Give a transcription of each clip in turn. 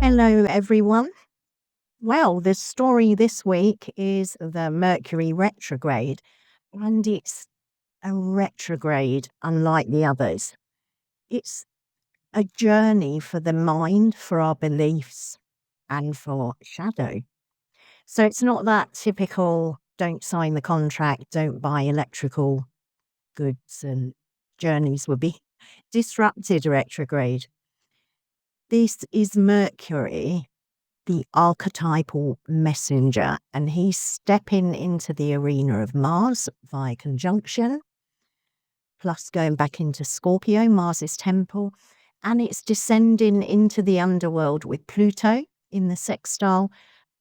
Hello, everyone. Well, the story this week is the Mercury retrograde, and it's a retrograde unlike the others. It's a journey for the mind, for our beliefs, and for shadow. So it's not that typical don't sign the contract, don't buy electrical goods, and journeys will be disrupted retrograde. This is Mercury, the archetypal messenger, and he's stepping into the arena of Mars via conjunction, plus going back into Scorpio, Mars's temple, and it's descending into the underworld with Pluto in the sextile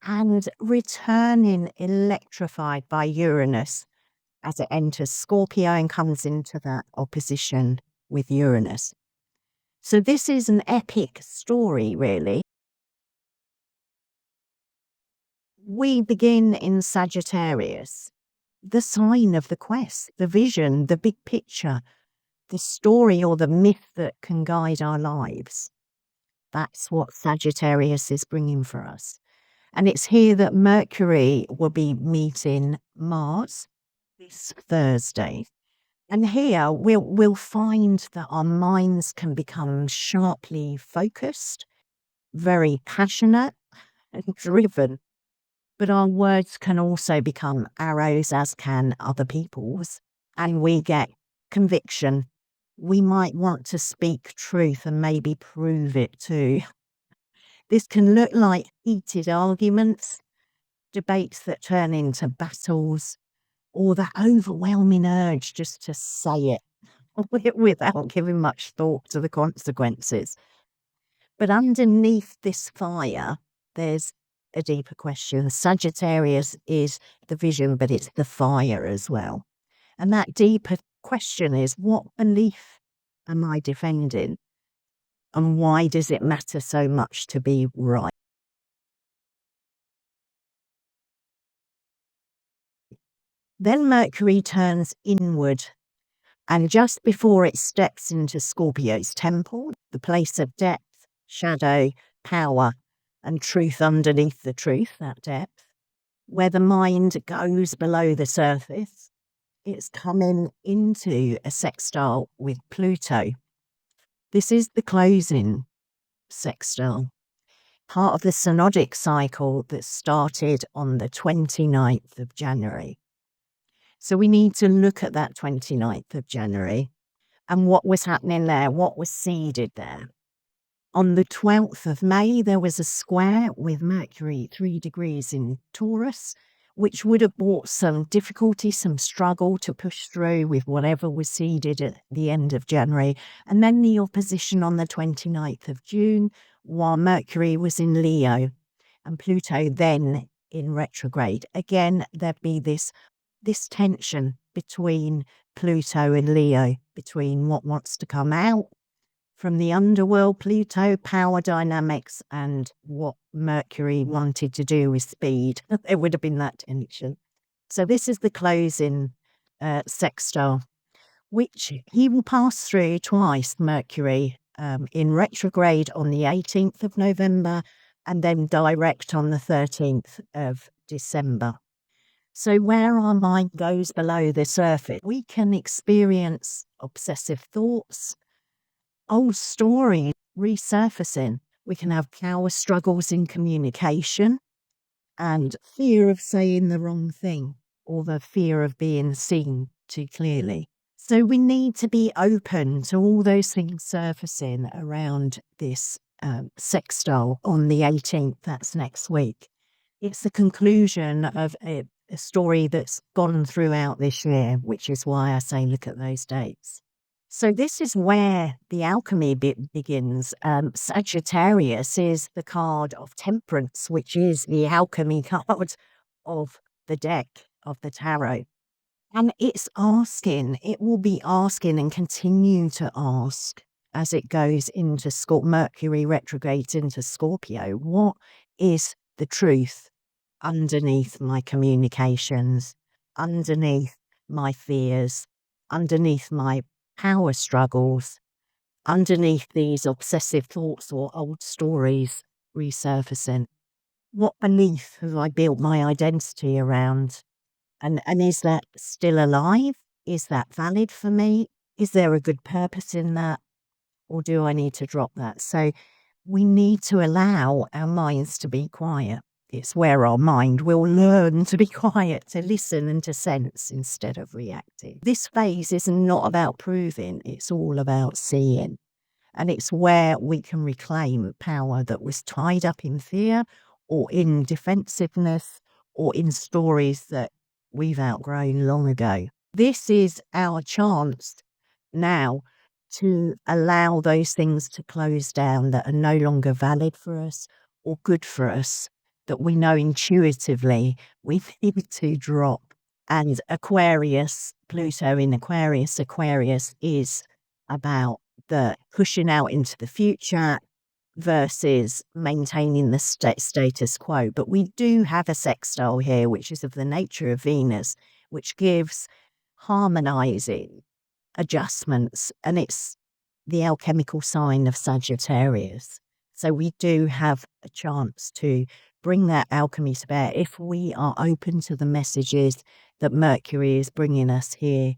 and returning electrified by Uranus as it enters Scorpio and comes into that opposition with Uranus. So this is an epic story, really. We begin in Sagittarius, the sign of the quest, the vision, the big picture, the story or the myth that can guide our lives. That's what Sagittarius is bringing for us. And it's here that Mercury will be meeting Mars this Thursday. And here we'll find that our minds can become sharply focused, very passionate and driven. But our words can also become arrows, as can other people's, and we get conviction. We might want to speak truth and maybe prove it too. This can look like heated arguments, debates that turn into battles, or the overwhelming urge just to say it without giving much thought to the consequences. But underneath this fire, there's a deeper question. Sagittarius is the vision, but it's the fire as well. And that deeper question is, what belief am I defending? And why does it matter so much to be right? Then Mercury turns inward, and just before it steps into Scorpio's temple, the place of depth, shadow, power, and truth underneath the truth, that depth, where the mind goes below the surface, it's coming into a sextile with Pluto. This is the closing sextile, part of the synodic cycle that started on the 29th of January. So we need to look at that 29th of January and what was happening there, what was seeded there. On the 12th of May, there was a square with Mercury 3 degrees in Taurus, which would have brought some difficulty, some struggle to push through with whatever was seeded at the end of January. And then the opposition on the 29th of June, while Mercury was in Leo and Pluto then in retrograde. Again, there'd be this tension between Pluto and Leo, between what wants to come out from the underworld, Pluto, power dynamics, and what Mercury wanted to do with speed. There would have been that tension. So this is the closing sextile, which he will pass through twice, Mercury, in retrograde on the 18th of November and then direct on the 13th of December. So where our mind goes below the surface, we can experience obsessive thoughts, old stories resurfacing. We can have power struggles in communication and fear of saying the wrong thing or the fear of being seen too clearly. So we need to be open to all those things surfacing around this sextile on the 18th. That's next week. It's the conclusion of a story that's gone throughout this year, which is why I say look at those dates. So this is where the alchemy bit begins. Sagittarius is the card of temperance, which is the alchemy card of the deck of the tarot. And it will be asking and continue to ask as it goes into Mercury retrogrades into Scorpio. What is the truth underneath my communications, underneath my fears, underneath my power struggles, underneath these obsessive thoughts or old stories resurfacing. What belief have I built my identity around? And is that still alive? Is that valid for me? Is there a good purpose in that? Or do I need to drop that? So we need to allow our minds to be quiet. It's where our mind will learn to be quiet, to listen and to sense instead of reacting. This phase is not about proving, it's all about seeing. And it's where we can reclaim power that was tied up in fear or in defensiveness or in stories that we've outgrown long ago. This is our chance now to allow those things to close down that are no longer valid for us or good for us, that we know intuitively we need to drop. And Aquarius, Pluto in Aquarius, Aquarius is about the pushing out into the future versus maintaining the status quo. But we do have a sextile here, which is of the nature of Venus, which gives harmonizing adjustments, and it's the alchemical sign of Sagittarius. So we do have a chance to bring that alchemy to bear if we are open to the messages that Mercury is bringing us here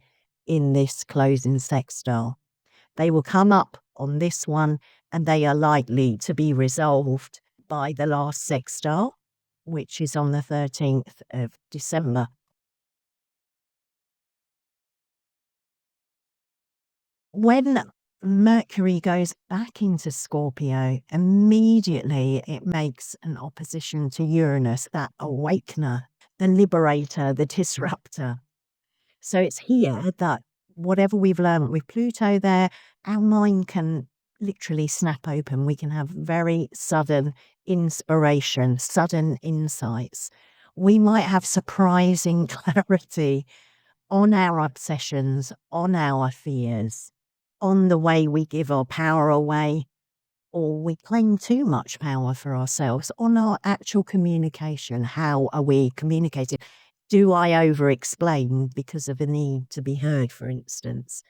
in this closing sextile. They will come up on this one, and they are likely to be resolved by the last sextile, which is on the 13th of December. When Mercury goes back into Scorpio, immediately it makes an opposition to Uranus, that awakener, the liberator, the disruptor. So it's here that whatever we've learned with Pluto there, our mind can literally snap open. We can have very sudden inspiration, sudden insights. We might have surprising clarity on our obsessions, on our fears, on the way we give our power away, or we claim too much power for ourselves, on our actual communication. How are we communicating? Do I over-explain because of a need to be heard, for instance?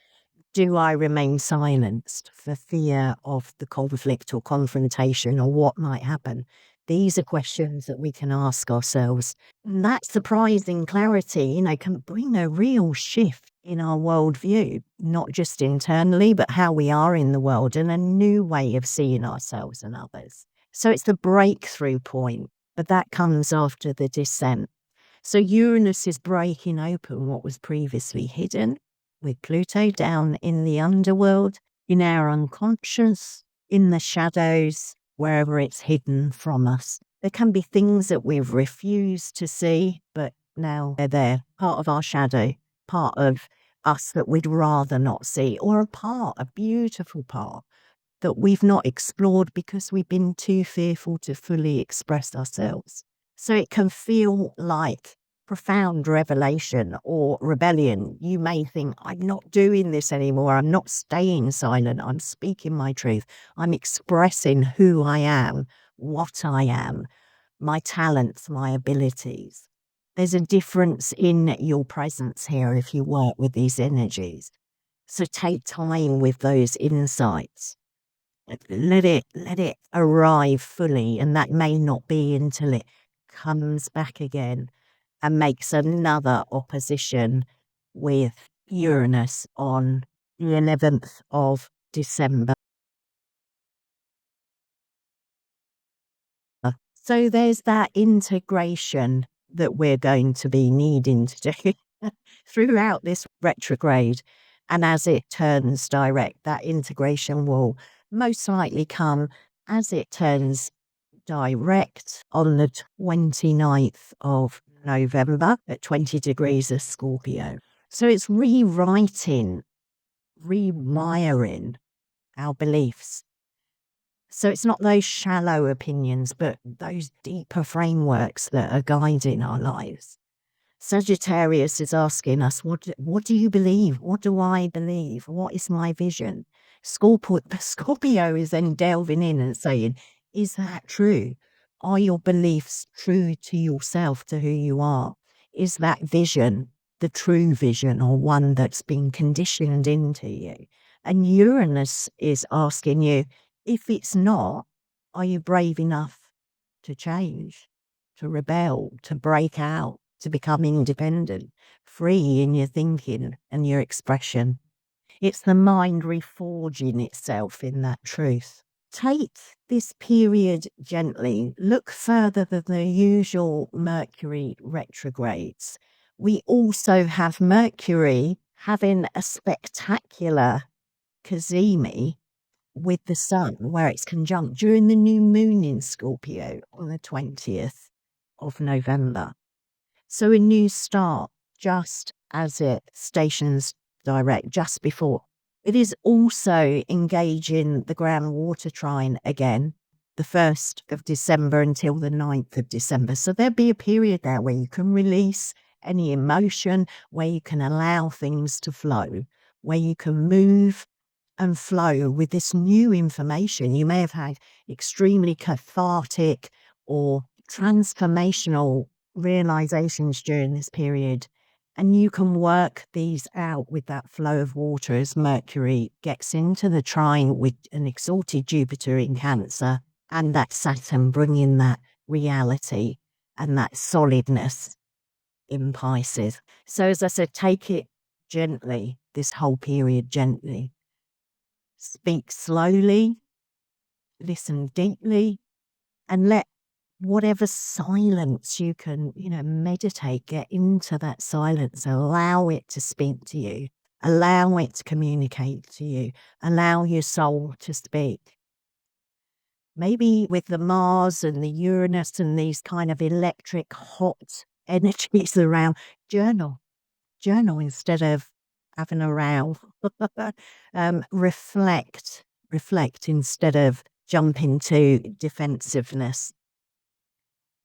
Do I remain silenced for fear of the conflict or confrontation or what might happen? These are questions that we can ask ourselves. And that surprising clarity, can bring a real shift in our worldview, not just internally, but how we are in the world, and a new way of seeing ourselves and others. So it's the breakthrough point, but that comes after the descent. So Uranus is breaking open what was previously hidden, with Pluto down in the underworld, in our unconscious, in the shadows, wherever it's hidden from us. There can be things that we've refused to see, but now they're there, part of our shadow, part of us that we'd rather not see, or a beautiful part that we've not explored because we've been too fearful to fully express ourselves. So it can feel like profound revelation or rebellion. You may think, I'm not doing this anymore. I'm not staying silent. I'm speaking my truth. I'm expressing who I am, what I am, my talents, my abilities. There's a difference in your presence here if you work with these energies. So take time with those insights. Let it arrive fully, and that may not be until it comes back again and makes another opposition with Uranus on the 11th of December. So there's that integration that we're going to be needing to do throughout this retrograde. And as it turns direct, that integration will most likely come as it turns direct on the 29th of November at 20 degrees of Scorpio. So it's rewriting, rewiring our beliefs. So it's not those shallow opinions, but those deeper frameworks that are guiding our lives. Sagittarius is asking us, what do you believe? What do I believe? What is my vision? Scorpio is then delving in and saying, is that true? Are your beliefs true to yourself, to who you are? Is that vision the true vision, or one that's been conditioned into you? And Uranus is asking you, if it's not, Are you brave enough to change, to rebel, to break out, to become independent, free in your thinking and your expression? It's the mind reforging itself in that truth. Take this period gently. Look further than the usual Mercury retrogrades. We also have Mercury having a spectacular cazimi with the sun, where it's conjunct during the new moon in Scorpio on the 20th of November. So a new start, just as it stations direct just before. It is also engaging the groundwater trine again, the 1st of December until the 9th of December. So there'll be a period there where you can release any emotion, where you can allow things to flow, where you can move and flow with this new information. You may have had extremely cathartic or transformational realizations during this period, and you can work these out with that flow of water as Mercury gets into the trine with an exalted Jupiter in Cancer and that Saturn bringing that reality and that solidness in Pisces. So as I said, take it gently, this whole period gently. Speak slowly, listen deeply, and let whatever silence you can, meditate, get into that silence, allow it to speak to you, allow it to communicate to you, allow your soul to speak. Maybe with the Mars and the Uranus and these kind of electric hot energies around, journal instead of having a row. Reflect instead of jump into defensiveness.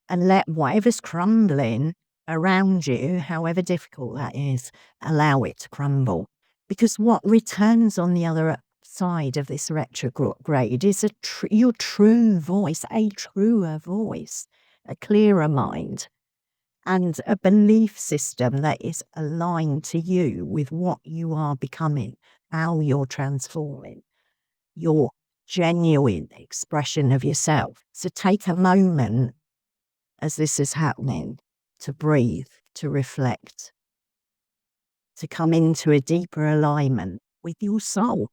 And let whatever's crumbling around you, however difficult that is, allow it to crumble. Because what returns on the other side of this retrograde is your true voice, a truer voice, a clearer mind, and a belief system that is aligned to you with what you are becoming, how you're transforming, your genuine expression of yourself. So take a moment as this is happening to breathe, to reflect, to come into a deeper alignment with your soul.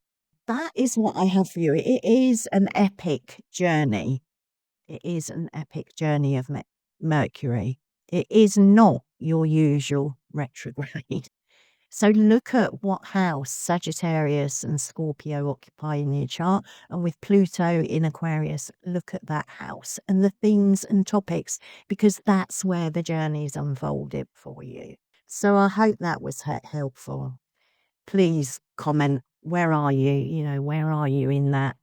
That is what I have for you. It is an epic journey. It is an epic journey of Mercury. It is not your usual retrograde. So look at what house Sagittarius and Scorpio occupy in your chart. And with Pluto in Aquarius, look at that house and the themes and topics, because that's where the journey is unfolded for you. So I hope that was helpful. Please comment, where are you? Where are you in that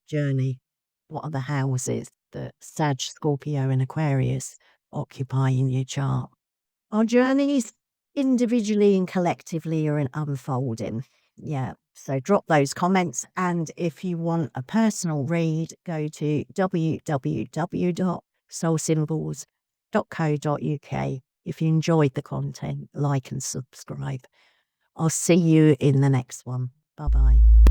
journey? What are the houses that Sag, Scorpio and Aquarius occupy in your chart? Our journeys individually and collectively are unfolding. Yeah. So drop those comments. And if you want a personal read, go to www.soulsymbols.co.uk. If you enjoyed the content, like and subscribe. I'll see you in the next one. Bye-bye.